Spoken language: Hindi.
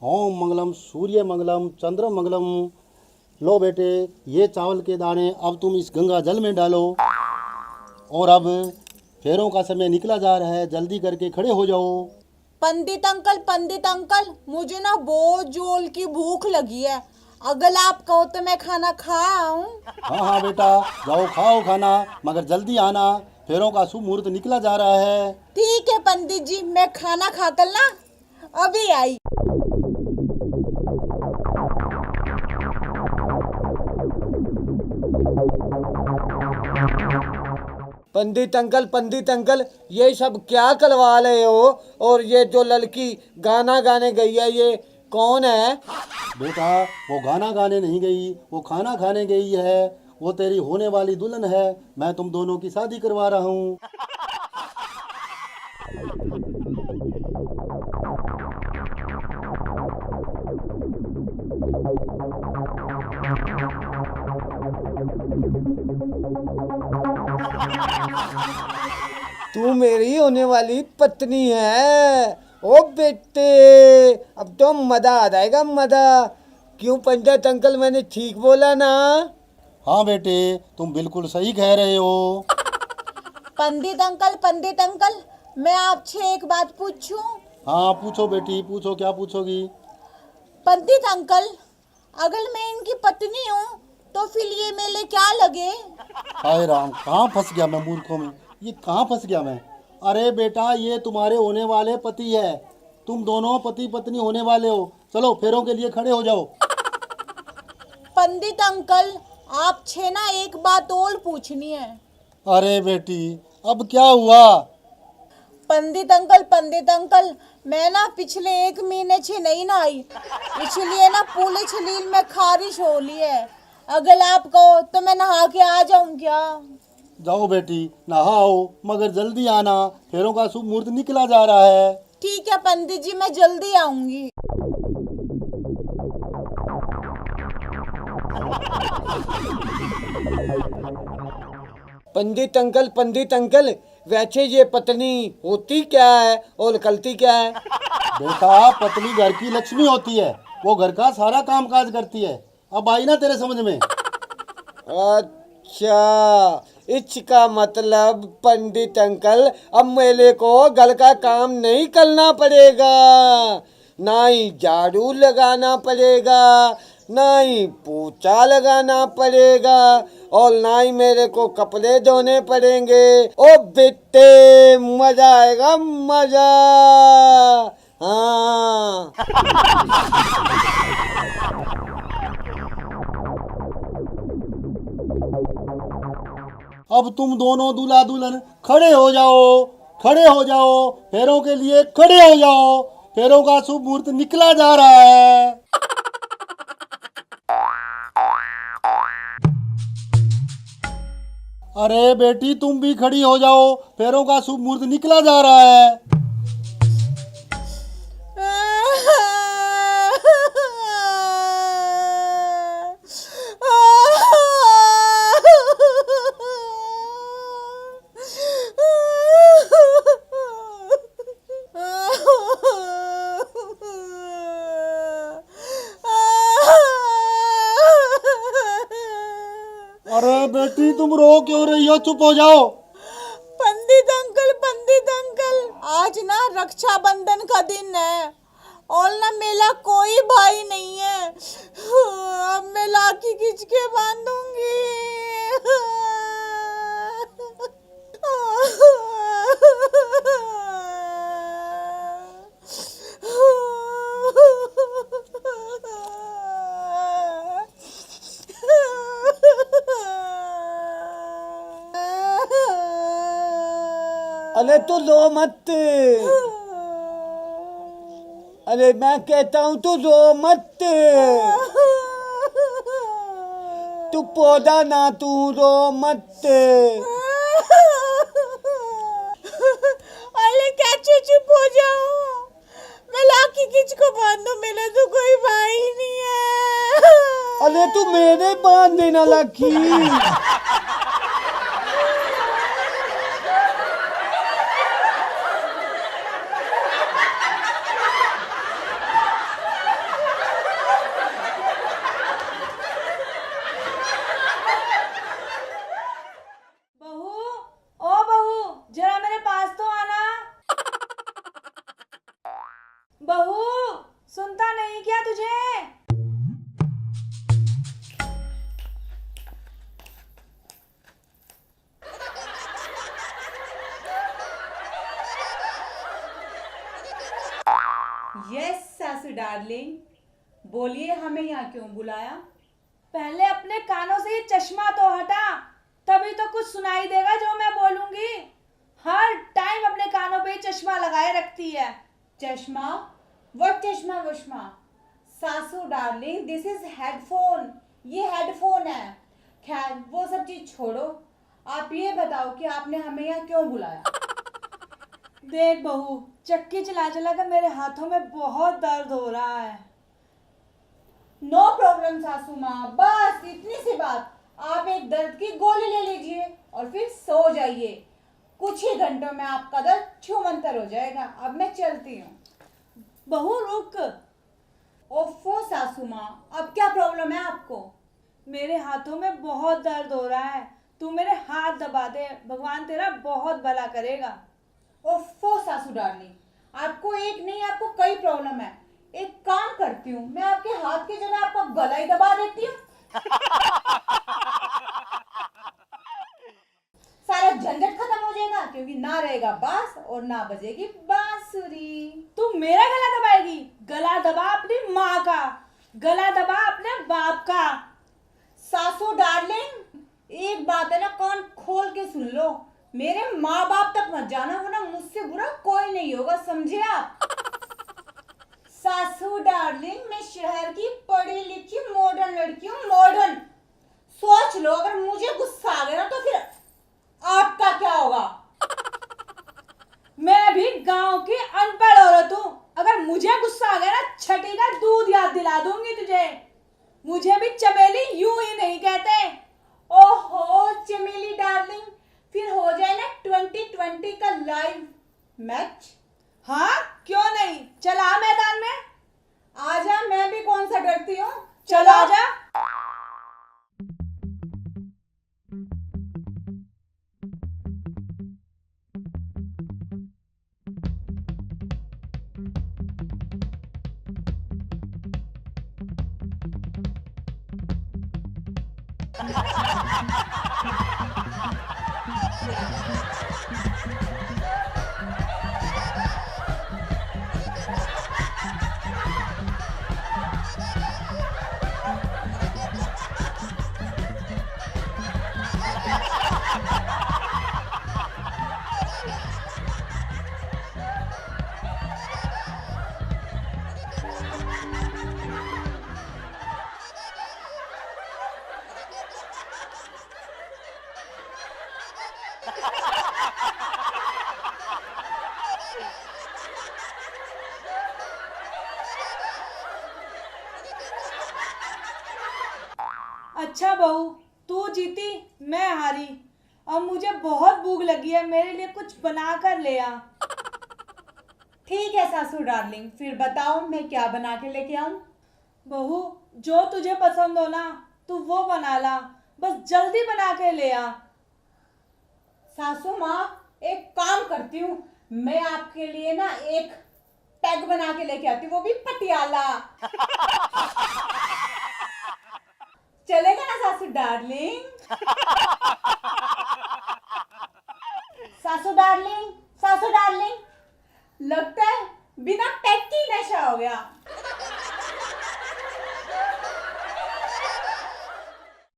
ओम मंगलम सूर्य मंगलम चंद्र मंगलम। लो बेटे, ये चावल के दाने अब तुम इस गंगा जल में डालो। और अब फेरों का समय निकला जा रहा है, जल्दी करके खड़े हो जाओ। पंडित अंकल, मुझे ना बहुत जोर की भूख लगी है। अगर आप कहो तो मैं खाना खा आऊं। हाँ हाँ बेटा, जाओ खाओ खाना, मगर जल्दी आना, फेरों का शुभ मुहूर्त निकला जा रहा है। ठीक है पंडित जी, मैं खाना खाकर ना अभी आई। पंडित अंकल, ये सब क्या करवा रहे हो? और ये जो लड़की गाना गाने गई है, ये कौन है? बेटा, वो गाना गाने नहीं गई, वो खाना खाने गई है। वो तेरी होने वाली दुल्हन है। मैं तुम दोनों की शादी करवा रहा हूँ। तू मेरी होने वाली पत्नी है। ओ बेटे, अब तो मजा आ जाएगा, मजा। क्यों पंडित अंकल, मैंने ठीक बोला ना? हाँ बेटे, तुम बिल्कुल सही कह रहे हो। पंडित अंकल, मैं आपसे एक बात पूछूं? हाँ पूछो बेटी, पूछो, क्या पूछोगी? पंडित अंकल, अगर मैं इनकी पत्नी हूँ तो फिर ये मेले क्या लगे? हाय राम, कहाँ फंस गया मैं मूर्खों में, ये कहाँ फंस गया मैं। अरे बेटा, ये तुम्हारे होने वाले पति है। तुम दोनों पति पत्नी होने वाले हो। चलो फेरों के लिए खड़े हो जाओ। पंडित अंकल, आपसे ना एक बात और पूछनी है। अरे बेटी, अब क्या हुआ? पंडित अंकल, मैं ना पिछले 1 महीने से नहीं नहाई, इसलिए ना पूरे शरीर में खारिश हो रही है। अगर आप कहो तो मैं नहा के आ जाऊं क्या? जाओ बेटी, नहाओ, मगर जल्दी आना, फेरों का शुभ मुहूर्त निकला जा रहा है। ठीक है पंडित जी, मैं जल्दी आऊंगी। पंडित अंकल, वैसे ये पत्नी होती क्या है और करती क्या है? बेटा, पत्नी घर की लक्ष्मी होती है। वो घर का सारा काम काज करती है। अब आई ना तेरे समझ में? अच्छा, इसका मतलब पंडित अंकल, अब मेले को घर का काम नहीं करना पड़ेगा, ना ही झाड़ू लगाना पड़ेगा, ना ही पोछा लगाना पड़ेगा, और ना ही मेरे को कपड़े धोने पड़ेंगे। ओ बेटे, मजा आएगा, मजा। हाँ। अब तुम दोनों दूल्हा दुल्हन खड़े हो जाओ, खड़े हो जाओ, फेरों के लिए खड़े हो जाओ। फेरों का शुभ मुहूर्त निकला जा रहा है। अरे बेटी, तुम भी खड़ी हो जाओ, फेरों का शुभ मुहूर्त निकला जा रहा है। अरे बेटी, तुम रो क्यों रही हो? चुप हो जाओ। पंडित अंकल, आज ना रक्षाबंधन का दिन है और ना मेरा कोई भाई नहीं है। अब मैं राखी खींच के बांधूंगी। अरे तू रो मत। अरे मैं कहता हूँ तू रो मत। तू पौधा ना, तू रो मत। अरे कैसे चुप हो जाऊं? मैं लाठी खींच को बांधू, मेरा तो कोई भाई नहीं है। अरे तू मेरे बांध देना लाठी। डार्लिंग, बोलिए हमें यहाँ क्यों बुलाया? पहले अपने कानों से ये चश्मा तो हटा, तभी तो कुछ सुनाई देगा जो मैं बोलूंगी। हर टाइम अपने कानों पे ही चश्मा लगाए रखती है। चश्मा? व्हाट चश्मा वश्मा? सासू डार्लिंग, दिस इज हेडफोन, ये हेडफोन है। खैर वो सब चीज छोड़ो, आप ये बताओ कि आपने हमें यहाँ क्यों बुलाया? देख बहू, चक्की चला चला कर मेरे हाथों में बहुत दर्द हो रहा है। नो प्रॉब्लम सासू माँ, बस इतनी सी बात, आप एक दर्द की गोली ले लीजिए और फिर सो जाइए। कुछ ही घंटों में आपका दर्द छूमंतर हो जाएगा। अब मैं चलती हूँ। बहू रुक, ओफो सासू माँ, अब क्या प्रॉब्लम है आपको? मेरे हाथों में बहुत दर्द हो रहा है, तू मेरे हाथ दबा दे, भगवान तेरा बहुत भला करेगा। ओफो सासू डार्लिंग, आपको एक नहीं, आपको कई प्रॉब्लम है। एक काम करती हूँ, मैं आपके हाथ की जगह आपका गला ही दबा देती हूँ। सारा झंझट खत्म हो जाएगा, क्योंकि ना रहेगा बांस और ना बजेगी बांसुरी। तू मेरा गला दबाएगी? गला दबा अपनी माँ का, गला दबा अपने बाप का। सासू डार्लिंग, एक बात है ना, कान खोल के सुन लो, मेरे माँ बाप तक मत जाना, वरना मुझसे बुरा कोई नहीं होगा, समझे आप? सासू डार्लिंग, मैं शहर की पढ़ी लिखी मॉडर्न लड़की हूँ, मॉडर्न। सोच लो, अगर मुझे गुस्सा आ गया ना तो फिर आपका क्या होगा? मैं भी गांव की अनपढ़ औरत हूँ, अगर मुझे गुस्सा आ गया ना, छठी का दूध याद दिला दूंगी तुझे। मुझे भी चमेली यूं ही नहीं कहते। ओहो चमेली डार्लिंग, फिर हो जाए ना 2020 का लाइव मैच। हाँ क्यों नहीं, चला मैदान में। आजा, मैं भी कौन सा डरती हूँ, चलो आजा। अच्छा बहू, तू जीती मैं हारी। अब मुझे बहुत भूख लगी है, मेरे लिए कुछ बना कर ले आ। ठीक है सासू डार्लिंग, फिर बताओ मैं क्या बना के लेके आऊं? बहू, जो तुझे पसंद हो ना तू वो बना ला, बस जल्दी बना के ले आ। सासू माँ, एक काम करती हूँ, मैं आपके लिए ना एक टैग बना के लेके आती हूँ, वो भी पटियाला। चलेगा ना सासू डार्लिंग? सासू डार्लिंग, सासू डार्लिंग, लगता है बिना टैग की नशा हो गया।